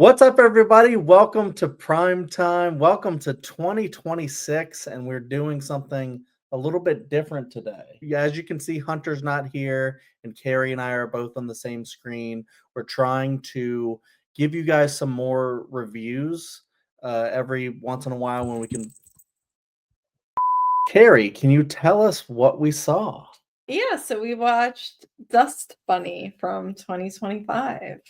What's up, everybody? Welcome to Prime Time. Welcome to 2026, and we're doing something a little bit different today. Yeah, as you can see, Hunter's not here, and Kerri and I are both on the same screen. We're trying to give you guys some more reviews every once in a while when we can. Kerri, can you tell us what we saw? Yeah, so we watched Dust Bunny from 2025.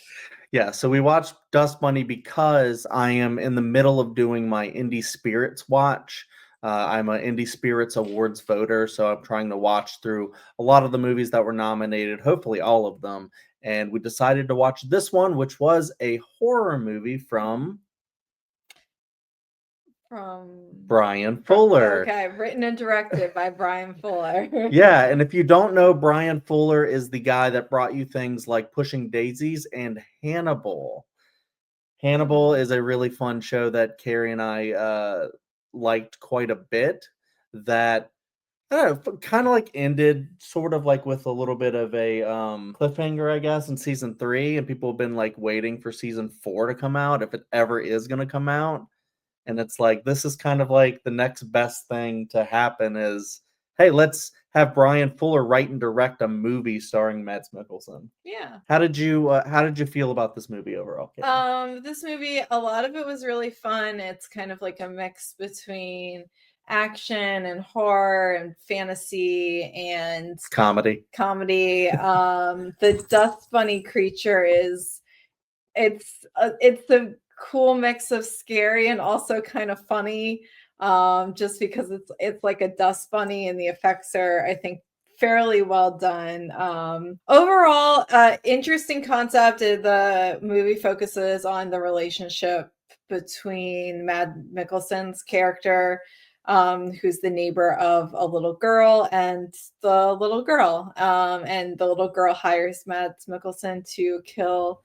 Yeah, so we watched Dust Bunny because I am in the middle of doing my Indie Spirits watch. I'm an Indie Spirits Awards voter, so I'm trying to watch through a lot of the movies that were nominated, hopefully all of them. And we decided to watch this one, which was a horror movie from From Brian Fuller. okay, written and directed by Brian Fuller. Yeah, and if you don't know, Brian Fuller is the guy that brought you things like Pushing Daisies and Hannibal. Hannibal is a really fun show that Kerri and I liked quite a bit. That I don't know, kind of like ended sort of like with a little bit of a cliffhanger, I guess, in season 3, and people have been like waiting for season 4 to come out if it ever is going to come out. And it's like this is kind of like the next best thing to happen is, hey, let's have Brian Fuller write and direct a movie starring Mads Mikkelsen. Yeah. How did you feel about this movie overall, Kerri? This movie, a lot of it was really fun. It's kind of like a mix between action and horror and fantasy and Comedy. The Dust Bunny creature it's a cool mix of scary and also kind of funny, just because it's like a dust bunny and the effects are, I think, fairly well done. Overall, interesting concept. The movie focuses on the relationship between Mads Mikkelsen's character, who's the neighbor of a little girl, and the little girl. And the little girl hires Mads Mikkelsen to kill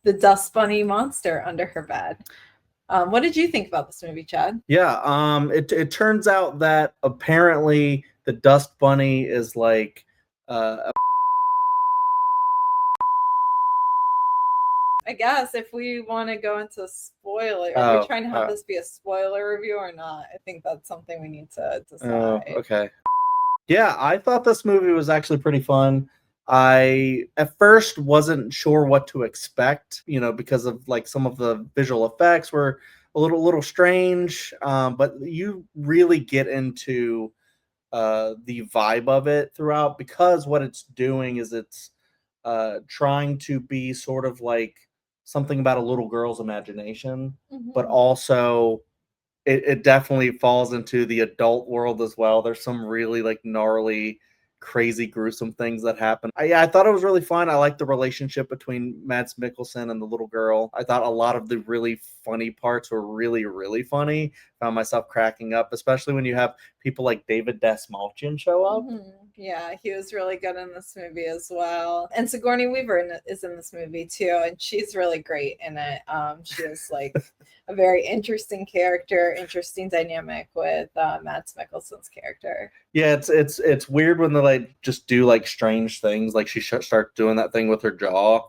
the dust bunny monster under her bed. What did you think about this movie, Chad? Yeah, it turns out that apparently the dust bunny is like I guess if we want to go into spoiler, are we trying to have this be a spoiler review or not? I think that's something we need to decide. Okay. Yeah, I thought this movie was actually pretty fun. I at first wasn't sure what to expect, because of like some of the visual effects were a little strange. But you really get into the vibe of it throughout because what it's doing is it's trying to be sort of like something about a little girl's imagination, but also it definitely falls into the adult world as well. There's some really like gnarly, crazy, gruesome things that happen. I thought it was really fun. I liked the relationship between Mads Mikkelsen and the little girl. I thought a lot of the really funny parts were really, really funny. Found myself cracking up, especially when you have people like David Dastmalchian show up. Yeah, he was really good in this movie as well. And Sigourney Weaver is in this movie too, and she's really great in it. She is like a very interesting character, interesting dynamic with Mads Mikkelsen's character. Yeah, it's weird when they like just do like strange things. Like she starts doing that thing with her jaw,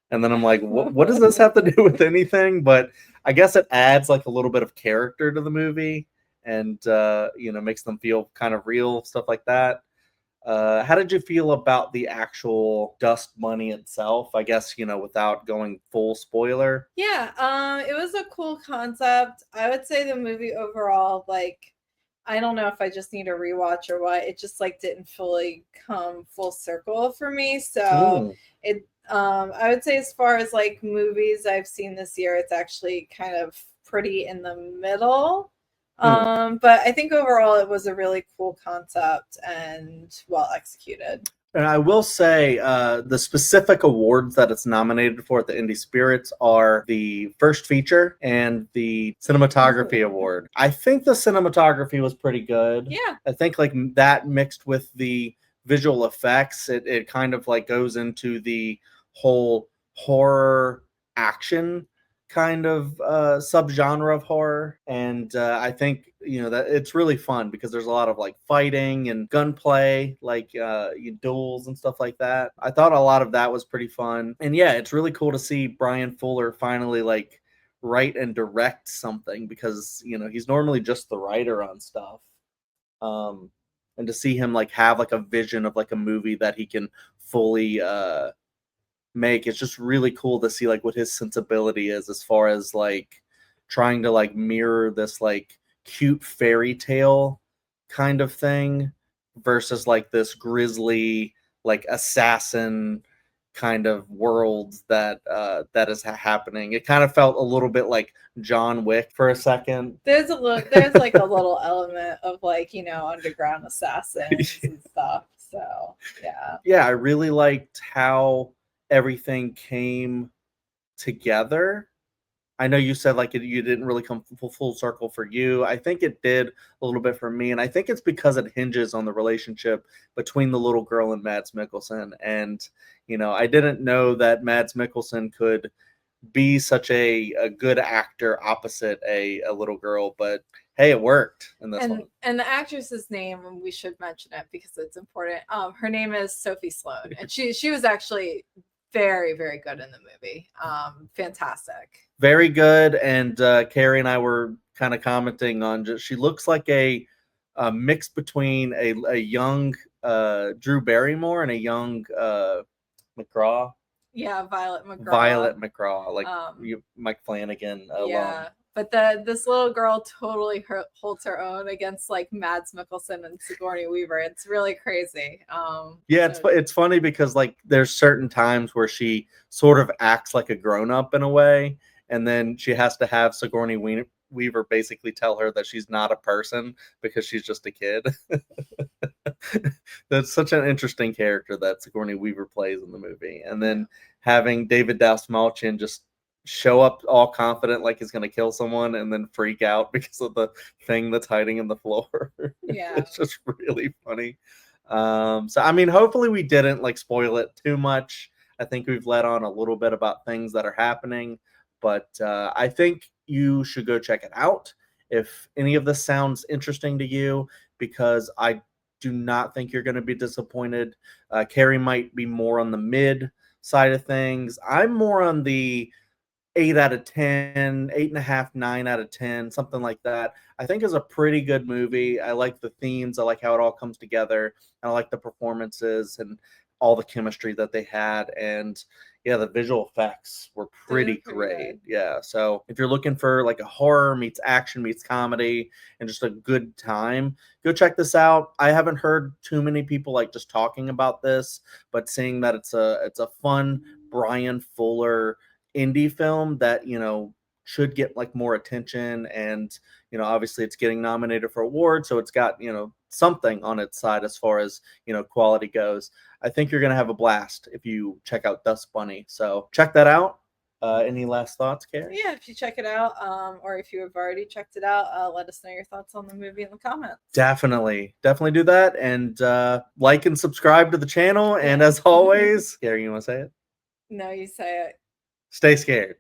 and then I'm like, what does this have to do with anything? But I guess it adds like a little bit of character to the movie, and makes them feel kind of real, stuff like that. How did you feel about the actual dust bunny itself? I guess, without going full spoiler. Yeah, it was a cool concept. I would say the movie overall, like, I don't know if I just need a rewatch or what. It just like didn't fully come full circle for me. So I would say as far as like movies I've seen this year, it's actually kind of pretty in the middle. But I think overall it was a really cool concept and well executed. And I will say the specific awards that it's nominated for at the Indie Spirits are the First Feature and the Cinematography Award. I think the cinematography was pretty good. Yeah. I think like that mixed with the visual effects, it kind of like goes into the whole horror action kind of subgenre of horror, and I think that it's really fun because there's a lot of like fighting and gunplay, like duels and stuff like that. I thought a lot of that was pretty fun, and yeah, it's really cool to see Brian Fuller finally like write and direct something, because he's normally just the writer on stuff. And to see him like have like a vision of like a movie that he can fully make, it's just really cool to see like what his sensibility is as far as like trying to like mirror this like cute fairy tale kind of thing versus like this grisly like assassin kind of world that is happening. It kind of felt a little bit like John Wick for a second. There's like a little element of like, underground assassins and stuff. So yeah, I really liked how everything came together. I know you said like you didn't really come full circle for you. I think it did a little bit for me, and I think it's because it hinges on the relationship between the little girl and Mads Mikkelsen. And I didn't know that Mads Mikkelsen could be such a good actor opposite a little girl, but hey, it worked in this one. And the actress's name, and we should mention it because it's important. Her name is Sophie Sloane, and she was actually very, very good in the movie. Fantastic. Very good. And Kerri and I were kind of commenting on just she looks like a mix between a young Drew Barrymore and a young McGraw. Yeah, Violet McGraw. Violet McGraw, like Mike Flanagan. Yeah, but this little girl totally holds her own against like Mads Mikkelsen and Sigourney Weaver. It's really crazy. Yeah, it's funny because like there's certain times where she sort of acts like a grown up in a way, and then she has to have Sigourney Weaver basically tell her that she's not a person because she's just a kid. That's such an interesting character that Sigourney Weaver plays in the movie. And then having David Dastmalchian just show up all confident like he's going to kill someone and then freak out because of the thing that's hiding in the floor. Yeah. It's just really funny. So, I mean, hopefully we didn't like spoil it too much. I think we've let on a little bit about things that are happening, but I think you should go check it out if any of this sounds interesting to you, because I do not think you're going to be disappointed. Kerri might be more on the mid side of things. I'm more on the 8 out of 10, 8.5, 9 out of 10, something like that. I think is a pretty good movie. I like the themes. I like how it all comes together. I like the performances and all the chemistry that they had. And yeah, the visual effects were pretty great. Yeah. So if you're looking for like a horror meets action meets comedy and just a good time, go check this out. I haven't heard too many people like just talking about this, but seeing that it's a fun Brian Fuller indie film that should get like more attention, and obviously it's getting nominated for awards, so it's got something on its side as far as quality goes. I think you're gonna have a blast if you check out Dust Bunny, so check that out. Any last thoughts, Kerri? Yeah, if you check it out, or if you have already checked it out, let us know your thoughts on the movie in the comments. Definitely do that, and like and subscribe to the channel. And as always, Kerri, you want to say it? No, you say it. Stay scared.